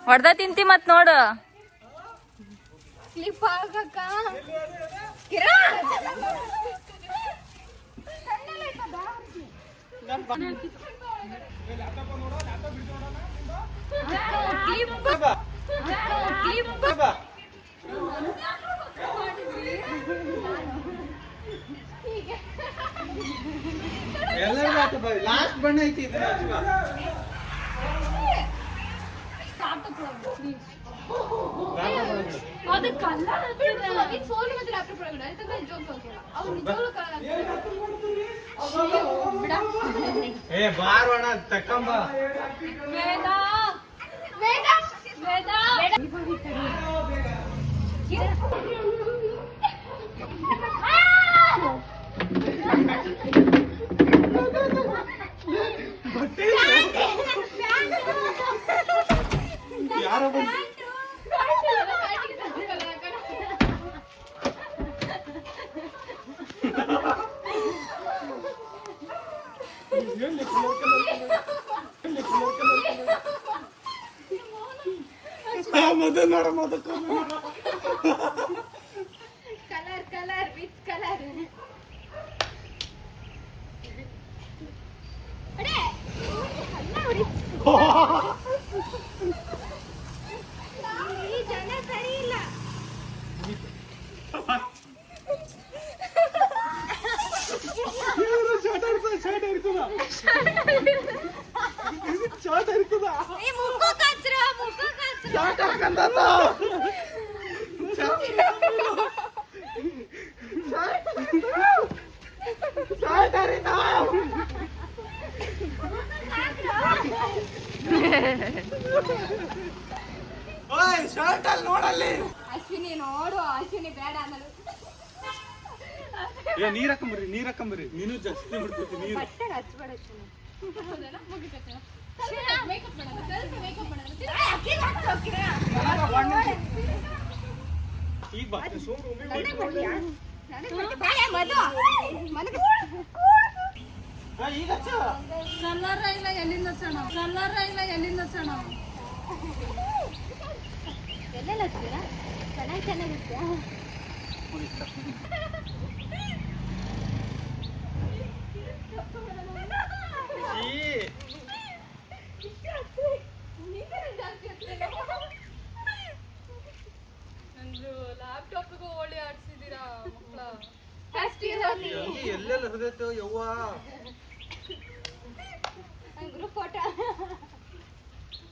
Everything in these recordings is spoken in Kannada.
ಹೊಡ್ದ ತಿಂತಿ ಮತ್ ನೋಡು ಲಾಸ್ಟ್ ಬಣ್ಣ ಐತಿ ಬಾರೋಣ ತಕ್ಕಂಬ ಯಾರೋ ಮೊದಲು ನೋಡ ಮೊದಲು ಕಲರ್ ಕಲರ್ ವಿತ್ ಕಲರ್ ಜನ ಸರಿ ಇಲ್ಲ ಶರ್ಟ್ ಅಲ್ಲಿ ನೋಡಲ್ಲಿ ಅಶ್ವಿನಿ ನೋಡು ಅಶ್ವಿನಿ ಬೇಡ ಅನ್ನೋದು ನೀರ್ ಹಾಕೊಂಬರ್ರಿ ನೀನು ಜಾಸ್ತಿ ಬಿಡ್ತೈತಿ ನೀರು ಬಟ್ಟೆ ಹಚ್ಬೇಡ ಅಶ್ವಿನಿ ಮೇಕಪ್ ಮಾಡೋಣ ಸ್ವಲ್ಪ ಮೇಕಪ್ ಮಾಡೋಣ ಈಗ ಬಾ ಈಗ ಕಲ್ಲರ ಇಲ್ಲ ಎಲ್ಲಿಂದ ಹಚ್ಚೋಣ ಎಲ್ಲೆಲ್ಲ ಹಚ್ತೀರಾ ಚೆನ್ನಾಗಿರುತ್ತೆ ಲ್ಯಾಪ್ಟಾಪ್ಗೂ ಒಳ್ಳೆ ಆಡ್ಸಿದ್ದೀರಾ ಮಕ್ಕಳ ಎಲ್ಲೆಲ್ಲ ಹೃದಯತ್ತು ಯವ್ವ ಗ್ರೂಪ್ ಫೋಟೋ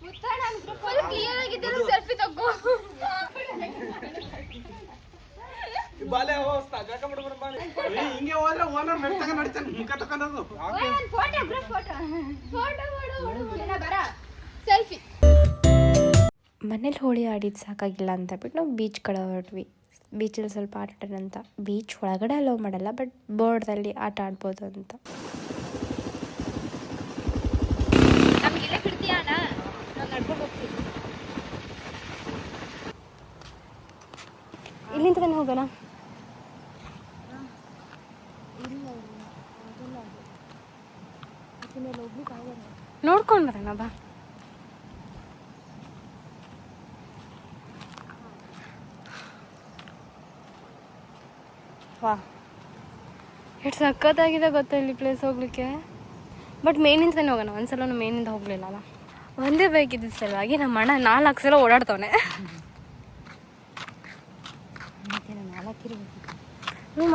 ಮುತ್ತಾಡ ಗ್ರೂಪ್ ಫುಲ್ ಕ್ಲಿಯರ್ ಆಗಿದ್ದರೆ ಸೆಲ್ಫಿ ತಗೋ ಬಾಲೆ ಹೋಸ್ತಾ ಜಾಕ ಮಾಡ್ಬಿಡ ಬಾಲೆ ಹಿಂಗೆ ಹೋದ್ರೆ ಓನರ್ ಮೆಟ್ಟಾಗ ನಡಿತಾನೆ ಮುಖ ತಕೊಂಡೋದು ಫೋಟೋ ಗ್ರೂಪ್ ಫೋಟೋ ಮಾಡು ಬರ ಸೆಲ್ಫಿ ಮನೇಲಿ ಹೋಳಿ ಆಡಿದ್ದು ಸಾಕಾಗಿಲ್ಲ ಅಂತ ಬಿಟ್ಟು ನಾವು ಬೀಚ್ ಕಡೆ ಹೊರಟ್ವಿ. ಬೀಚಲ್ಲಿ ಸ್ವಲ್ಪ ಆಟ ಆಡೋಣಂತ. ಬೀಚ್ ಒಳಗಡೆ ಅಲೋ ಮಾಡಲ್ಲ, ಬಟ್ ಬೋರ್ಡ್ದಲ್ಲಿ ಆಟ ಆಡ್ಬೋದು ಅಂತ. ಇಲ್ಲಿಂದ ತಾನೇ ಹೋಗೋಣ. ನೋಡ್ಕೊಂಡು ಬರೋಣ ಬಾ. ವಾ ಎಷ್ಟು ಸಖತ್ತಾಗಿದೆ ಗೊತ್ತಾ ಇಲ್ಲಿ ಪ್ಲೇಸ್ ಹೋಗ್ಲಿಕ್ಕೆ. ಬಟ್ ಮೇನಿಂದನೇ ಹೋಗೋಣ. ಒಂದ್ಸಲ ಮೇನಿಂದ ಹೋಗ್ಲಿಲ್ಲ ಅಲ್ಲ. ಒಂದೇ ಬೈಕ್ ಇದ್ದಿದ್ದ ಸಲುವಾಗಿ ನಮ್ಮ ಅಣ್ಣ 4 ಸಲ ಓಡಾಡ್ತವನೆ.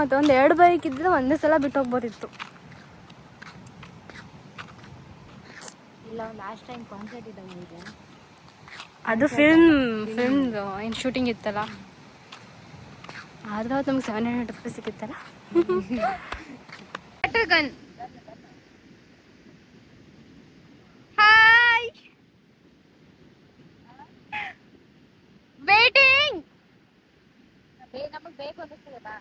ಮತ್ತು ಒಂದು 2 ಬೈಕ್ ಇದ್ದರೆ ಒಂದೇ ಸಲ ಬಿಟ್ಟು ಹೋಗ್ಬೋದಿತ್ತು. ಇಲ್ಲ ಲಾಸ್ಟ್ ಟೈಮ್ ಕಾನ್ಸರ್ಟ್ ಇದ್ದಾಗ ಅದು ಫಿಲ್ಮ್ ಏನು ಶೂಟಿಂಗ್ ಇತ್ತಲ್ಲ, ಆದ್ರೆ ಅವತ್ತು ನಮ್ಗೆ 700 ರೂಪಾಯಿ ಸಿಕ್ಕಿತ್ತಲ್ಲ. ಗನ್ ಬೇಕು ಅನ್ನಿಸ್ತದೆ ಬಾ.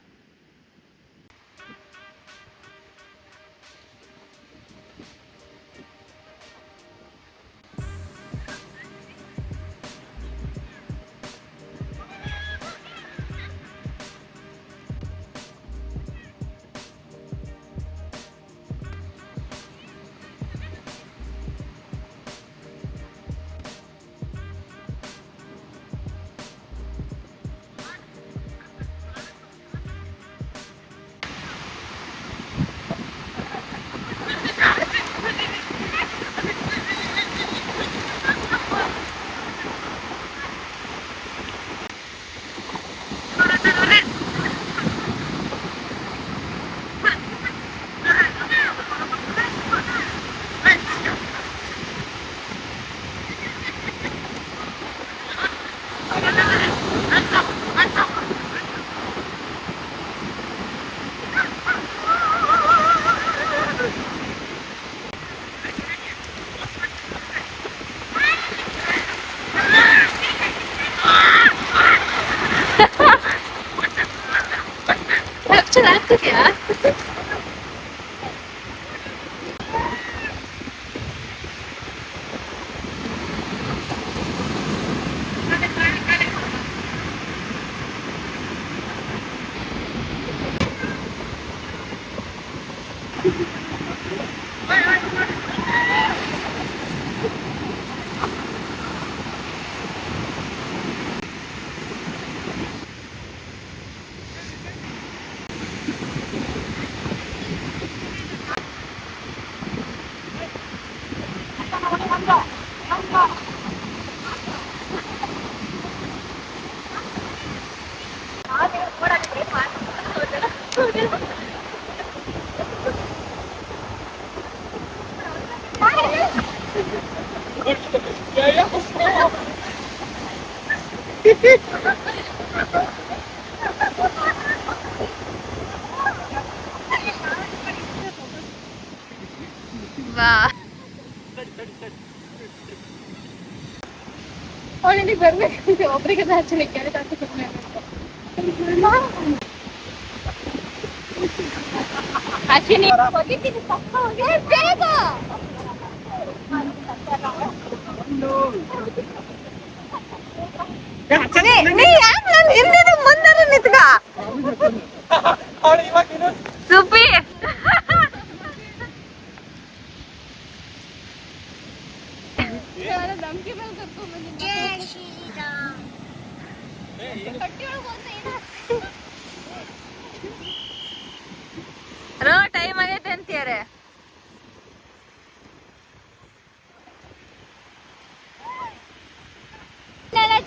ಅವಳಿಗೆ ಬರ್ಬೇಕು ಒಬ್ರಿಗೆ ಆಕ್ಚುಲಿ ಕೇಳಿದ ಅಶ್ವಿನಿ ಹೋಗಿದ್ದೀನಿ ಪಕ್ಕ ಹೋಗಿ ಬೇಗ ನೀ ಯಾಕೆ ನಾನು ಹಿಂದಿನ ಮುಂದೆ ನಿಂತ್ಕ ಸುಬ್ಬಿ ಧಮ್ಕಿ ಮೇಲೆ ಕರ್ಕೊಂಡ್ ರೋ ಟೈಮ್ ಆಗೈತೆ ಅಂತೀಯಾರೆ.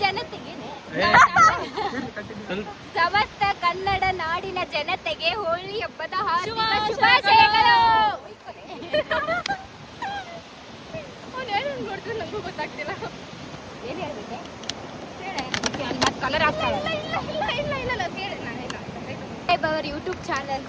ಜನತೆಗೆ ಸಮಸ್ತ ಕನ್ನಡ ನಾಡಿನ ಜನತೆಗೆ ಹೋಳಿ ಹಬ್ಬದ ಹಾರ್ದಿಕ ಶುಭಾಶಯಗಳು. ನಂಗೂ ಗೊತ್ತಾಗ್ತಿಲ್ಲ ಏನ್ ಹೇಳ್ಬೇಕು ಕಲರ್ ಆಗ್ತಾ ಇಲ್ಲ. YouTube channel